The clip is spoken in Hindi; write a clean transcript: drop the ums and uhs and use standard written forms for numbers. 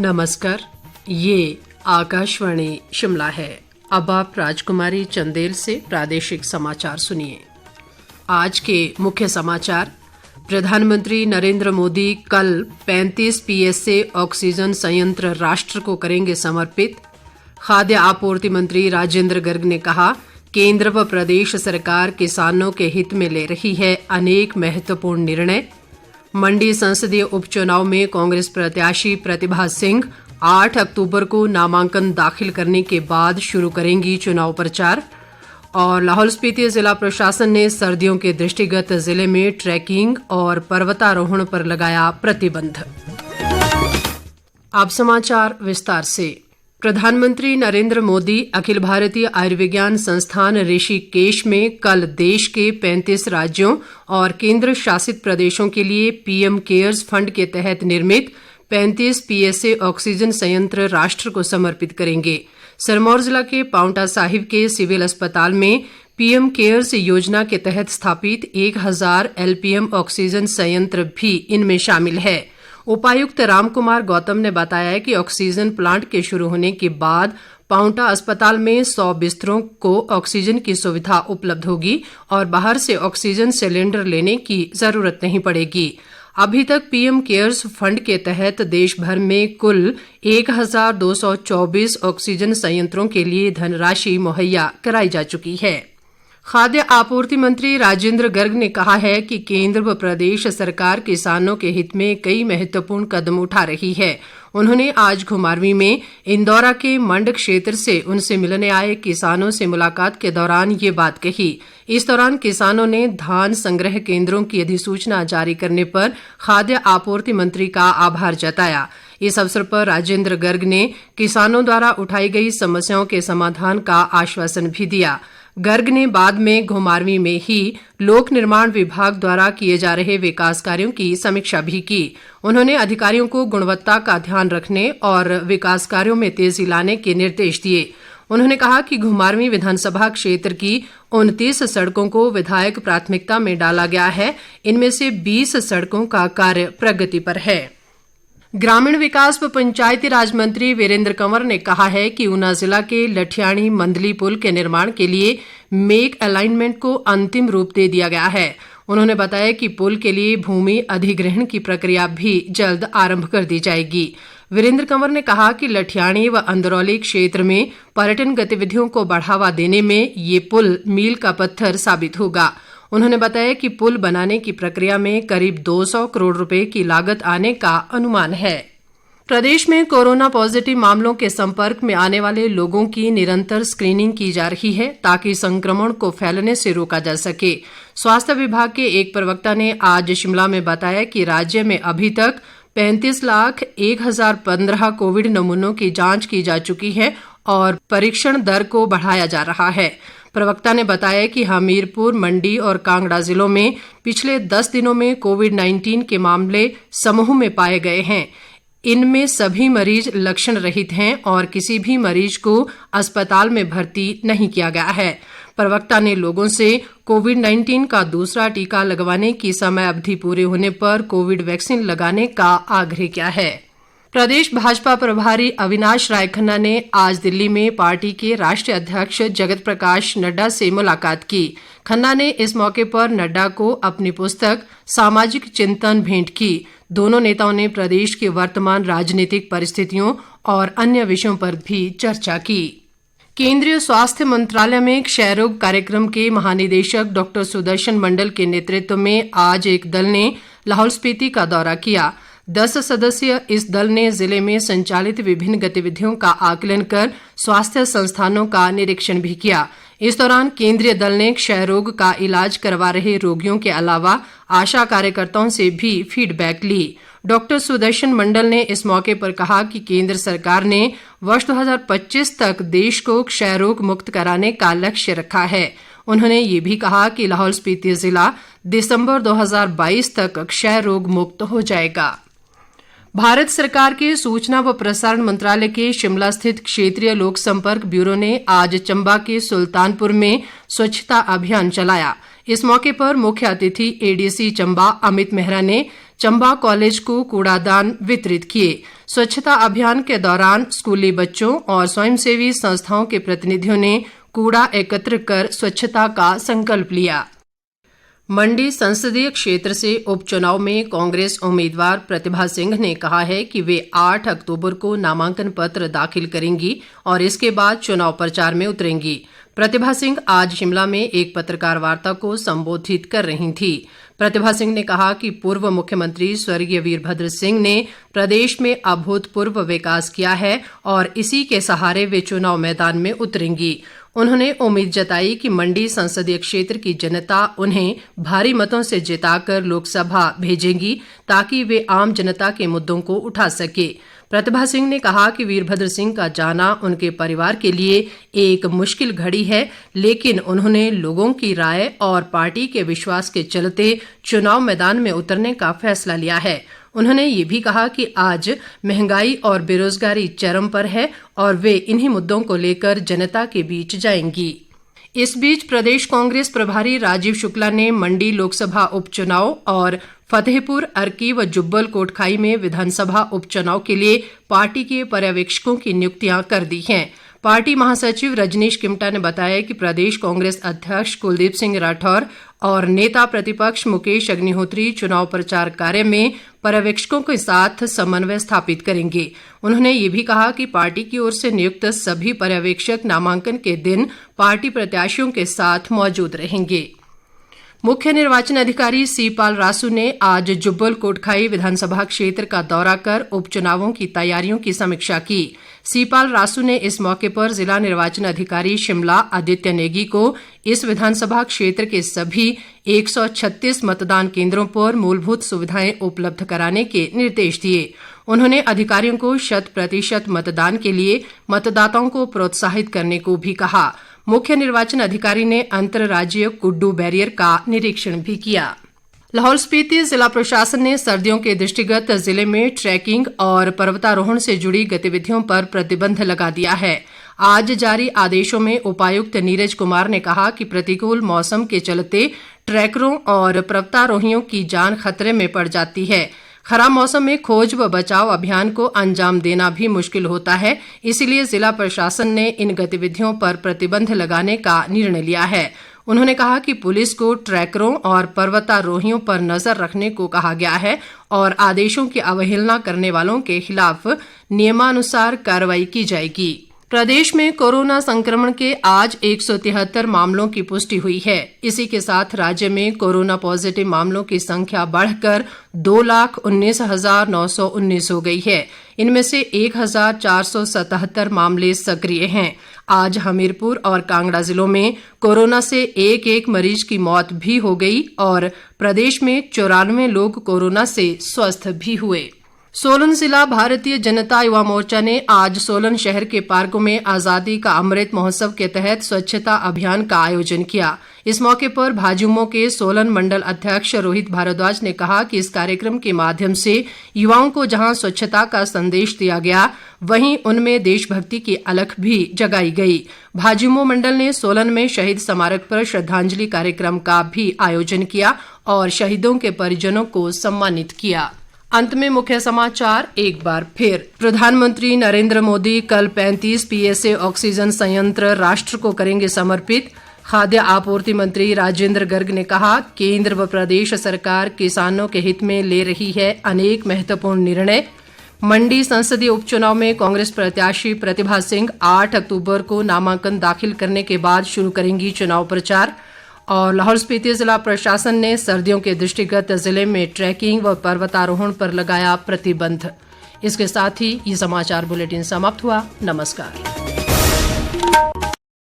नमस्कार, ये आकाशवाणी शिमला है। अब आप राजकुमारी चंदेल से प्रादेशिक समाचार सुनिए। आज के मुख्य समाचार। प्रधानमंत्री नरेंद्र मोदी कल 35 पीएसए ऑक्सीजन संयंत्र राष्ट्र को करेंगे समर्पित। खाद्य आपूर्ति मंत्री राजेंद्र गर्ग ने कहा, केंद्र व प्रदेश सरकार किसानों के हित में ले रही है अनेक महत्वपूर्ण निर्णय। मंडी संसदीय उपचुनाव में कांग्रेस प्रत्याशी प्रतिभा सिंह 8 अक्टूबर को नामांकन दाखिल करने के बाद शुरू करेंगी चुनाव प्रचार। और लाहौल स्पीति जिला प्रशासन ने सर्दियों के दृष्टिगत जिले में ट्रैकिंग और पर्वतारोहण पर लगाया प्रतिबंध। अब समाचार विस्तार से। प्रधानमंत्री नरेंद्र मोदी अखिल भारतीय आयुर्विज्ञान संस्थान ऋषिकेश में कल देश के 35 राज्यों और केंद्र शासित प्रदेशों के लिए पीएम केयर्स फंड के तहत निर्मित 35 पीएसए ऑक्सीजन संयंत्र राष्ट्र को समर्पित करेंगे। सिरमौर जिला के पांवटा साहिब के सिविल अस्पताल में पीएम केयर्स योजना के तहत स्थापित 1000 एलपीएम ऑक्सीजन संयंत्र भी इनमें शामिल है। उपायुक्त रामकुमार गौतम ने बताया कि ऑक्सीजन प्लांट के शुरू होने के बाद पांवटा अस्पताल में 100 बिस्तरों को ऑक्सीजन की सुविधा उपलब्ध होगी और बाहर से ऑक्सीजन सिलेंडर लेने की जरूरत नहीं पड़ेगी। अभी तक पीएम केयर्स फंड के तहत देश भर में कुल 1224 ऑक्सीजन संयंत्रों के लिए धनराशि मुहैया कराई जा चुकी है। खाद्य आपूर्ति मंत्री राजेंद्र गर्ग ने कहा है कि केंद्र व प्रदेश सरकार किसानों के हित में कई महत्वपूर्ण कदम उठा रही है। उन्होंने आज घुमारवीं में इंदौरा के मंड क्षेत्र से उनसे मिलने आए किसानों से मुलाकात के दौरान ये बात कही। इस दौरान किसानों ने धान संग्रह केंद्रों की अधिसूचना जारी करने पर खाद्य आपूर्ति मंत्री का आभार जताया। इस अवसर पर राजेंद्र गर्ग ने किसानों द्वारा उठाई गई समस्याओं के समाधान का आश्वासन भी दिया। गर्ग ने बाद में घुमारवीं में ही लोक निर्माण विभाग द्वारा किए जा रहे विकास कार्यों की समीक्षा भी की। उन्होंने अधिकारियों को गुणवत्ता का ध्यान रखने और विकास कार्यों में तेजी लाने के निर्देश दिए। उन्होंने कहा कि घुमारवीं विधानसभा क्षेत्र की 29 सड़कों को विधायक प्राथमिकता में डाला गया है। इनमें से 20 सड़कों का कार्य प्रगति पर है। ग्रामीण विकास व पंचायती राज मंत्री वीरेंद्र कंवर ने कहा है कि ऊना जिला के लठियाणी मंदली पुल के निर्माण के लिए मेक अलाइनमेंट को अंतिम रूप दे दिया गया है। उन्होंने बताया कि पुल के लिए भूमि अधिग्रहण की प्रक्रिया भी जल्द आरंभ कर दी जाएगी। वीरेंद्र कंवर ने कहा कि लठियाणी व अंदरौली क्षेत्र में पर्यटन गतिविधियों को बढ़ावा देने में ये पुल मील का पत्थर साबित होगा। उन्होंने बताया कि पुल बनाने की प्रक्रिया में करीब 200 करोड़ रुपए की लागत आने का अनुमान है। प्रदेश में कोरोना पॉजिटिव मामलों के संपर्क में आने वाले लोगों की निरंतर स्क्रीनिंग की जा रही है ताकि संक्रमण को फैलने से रोका जा सके। स्वास्थ्य विभाग के एक प्रवक्ता ने आज शिमला में बताया कि राज्य में अभी तक 35,01,015 कोविड नमूनों की जांच की जा चुकी है और परीक्षण दर को बढ़ाया जा रहा है। प्रवक्ता ने बताया कि हमीरपुर, मंडी और कांगड़ा जिलों में पिछले 10 दिनों में कोविड-19 के मामले समूह में पाए गए हैं। इनमें सभी मरीज लक्षण रहित हैं और किसी भी मरीज को अस्पताल में भर्ती नहीं किया गया है। प्रवक्ता ने लोगों से कोविड-19 का दूसरा टीका लगवाने की समय अवधि पूरे होने पर कोविड वैक्सीन लगाने का आग्रह किया है। प्रदेश भाजपा प्रभारी अविनाश राय खन्ना ने आज दिल्ली में पार्टी के राष्ट्रीय अध्यक्ष जगत प्रकाश नड्डा से मुलाकात की। खन्ना ने इस मौके पर नड्डा को अपनी पुस्तक सामाजिक चिंतन भेंट की। दोनों नेताओं ने प्रदेश की वर्तमान राजनीतिक परिस्थितियों और अन्य विषयों पर भी चर्चा की। केंद्रीय स्वास्थ्य मंत्रालय में क्षय रोग कार्यक्रम के महानिदेशक डॉक्टर सुदर्शन मंडल के नेतृत्व में आज एक दल ने लाहौल स्पीति का दौरा किया। 10 सदस्यीय इस दल ने जिले में संचालित विभिन्न गतिविधियों का आकलन कर स्वास्थ्य संस्थानों का निरीक्षण भी किया। इस दौरान केंद्रीय दल ने क्षय रोग का इलाज करवा रहे रोगियों के अलावा आशा कार्यकर्ताओं से भी फीडबैक ली। डॉक्टर सुदर्शन मंडल ने इस मौके पर कहा कि केंद्र सरकार ने वर्ष 2025 तक देश को क्षय रोग मुक्त कराने का लक्ष्य रखा है। उन्होंने ये भी कहा कि लाहौल स्पीति जिला दिसंबर 2022 तक क्षय रोग मुक्त हो जाएगा। भारत सरकार के सूचना व प्रसारण मंत्रालय के शिमला स्थित क्षेत्रीय लोक संपर्क ब्यूरो ने आज चंबा के सुल्तानपुर में स्वच्छता अभियान चलाया। इस मौके पर मुख्य अतिथि एडीसी चंबा अमित मेहरा ने चंबा कॉलेज को कूड़ादान वितरित किए। स्वच्छता अभियान के दौरान स्कूली बच्चों और स्वयंसेवी संस्थाओं के प्रतिनिधियों ने कूड़ा एकत्र कर स्वच्छता का संकल्प लिया। मंडी संसदीय क्षेत्र से उपचुनाव में कांग्रेस उम्मीदवार प्रतिभा सिंह ने कहा है कि वे 8 अक्टूबर को नामांकन पत्र दाखिल करेंगी और इसके बाद चुनाव प्रचार में उतरेंगी। प्रतिभा सिंह आज शिमला में एक पत्रकार वार्ता को संबोधित कर रही थी। प्रतिभा सिंह ने कहा कि पूर्व मुख्यमंत्री स्वर्गीय वीरभद्र सिंह ने प्रदेश में अभूतपूर्व विकास किया है और इसी के सहारे वे चुनाव मैदान में उतरेंगी। उन्होंने उम्मीद जताई कि मंडी संसदीय क्षेत्र की जनता उन्हें भारी मतों से जिताकर लोकसभा भेजेंगी ताकि वे आम जनता के मुद्दों को उठा सके। प्रतिभा सिंह ने कहा कि वीरभद्र सिंह का जाना उनके परिवार के लिए एक मुश्किल घड़ी है, लेकिन उन्होंने लोगों की राय और पार्टी के विश्वास के चलते चुनाव मैदान में उतरने का फैसला लिया है। उन्होंने ये भी कहा कि आज महंगाई और बेरोजगारी चरम पर है और वे इन्हीं मुद्दों को लेकर जनता के बीच जाएंगी। इस बीच प्रदेश कांग्रेस प्रभारी राजीव शुक्ला ने मंडी लोकसभा उपचुनाव और फतेहपुर, अर्की व जुब्बल कोटखाई में विधानसभा उपचुनाव के लिए पार्टी के पर्यवेक्षकों की नियुक्तियां कर दी हैं। पार्टी महासचिव रजनीश किमटा ने बताया कि प्रदेश कांग्रेस अध्यक्ष कुलदीप सिंह राठौर और नेता प्रतिपक्ष मुकेश अग्निहोत्री चुनाव प्रचार कार्य में पर्यवेक्षकों के साथ समन्वय स्थापित करेंगे। उन्होंने ये भी कहा कि पार्टी की ओर से नियुक्त सभी पर्यवेक्षक नामांकन के दिन पार्टी प्रत्याशियों के साथ मौजूद रहेंगे। मुख्य निर्वाचन अधिकारी सीपाल रासू ने आज जुब्बल कोटखाई विधानसभा क्षेत्र का दौरा कर उपचुनावों की तैयारियों की समीक्षा की। सीपाल रासू ने इस मौके पर जिला निर्वाचन अधिकारी शिमला आदित्य नेगी को इस विधानसभा क्षेत्र के सभी 136 मतदान केंद्रों पर मूलभूत सुविधाएं उपलब्ध कराने के निर्देश दिए। उन्होंने अधिकारियों को 100% मतदान के लिए मतदाताओं को प्रोत्साहित करने को भी कहा। मुख्य निर्वाचन अधिकारी ने अंतर्राज्यीय कुड्डू बैरियर का निरीक्षण भी किया। लाहौल स्पीति जिला प्रशासन ने सर्दियों के दृष्टिगत जिले में ट्रैकिंग और पर्वतारोहण से जुड़ी गतिविधियों पर प्रतिबंध लगा दिया है। आज जारी आदेशों में उपायुक्त नीरज कुमार ने कहा कि प्रतिकूल मौसम के चलते ट्रैकरों और पर्वतारोहियों की जान खतरे में पड़ जाती है। खराब मौसम में खोज व बचाव अभियान को अंजाम देना भी मुश्किल होता है, इसलिए जिला प्रशासन ने इन गतिविधियों पर प्रतिबंध लगाने का निर्णय लिया है। उन्होंने कहा कि पुलिस को ट्रैकरों और पर्वतारोहियों पर नजर रखने को कहा गया है और आदेशों की अवहेलना करने वालों के खिलाफ नियमानुसार कार्रवाई की जाएगी। प्रदेश में कोरोना संक्रमण के आज 173 मामलों की पुष्टि हुई है। इसी के साथ राज्य में कोरोना पॉजिटिव मामलों की संख्या बढ़कर 2,19,919 हो गई है। इनमें से 1,477 मामले सक्रिय हैं। आज हमीरपुर और कांगड़ा जिलों में कोरोना से एक मरीज की मौत भी हो गई और प्रदेश में 94 लोग कोरोना से स्वस्थ भी हुए। सोलन जिला भारतीय जनता युवा मोर्चा ने आज सोलन शहर के पार्कों में आजादी का अमृत महोत्सव के तहत स्वच्छता अभियान का आयोजन किया। इस मौके पर भाजयुमो के सोलन मंडल अध्यक्ष रोहित भारद्वाज ने कहा कि इस कार्यक्रम के माध्यम से युवाओं को जहां स्वच्छता का संदेश दिया गया, वहीं उनमें देशभक्ति की अलख भी जगाई गई। भाजयुमो मंडल ने सोलन में शहीद स्मारक पर श्रद्धांजलि कार्यक्रम का भी आयोजन किया और शहीदों के परिजनों को सम्मानित किया। अंत में मुख्य समाचार एक बार फिर। प्रधानमंत्री नरेंद्र मोदी कल 35 पीएसए ऑक्सीजन संयंत्र राष्ट्र को करेंगे समर्पित। खाद्य आपूर्ति मंत्री राजेंद्र गर्ग ने कहा, केंद्र व प्रदेश सरकार किसानों के हित में ले रही है अनेक महत्वपूर्ण निर्णय। मंडी संसदीय उपचुनाव में कांग्रेस प्रत्याशी प्रतिभा सिंह 8 अक्टूबर को नामांकन दाखिल करने के बाद शुरू करेंगी चुनाव प्रचार। और लाहौल स्पीति जिला प्रशासन ने सर्दियों के दृष्टिगत जिले में ट्रैकिंग व पर्वतारोहण पर लगाया प्रतिबंध। इसके साथ ही ये समाचार बुलेटिन समाप्त हुआ। नमस्कार।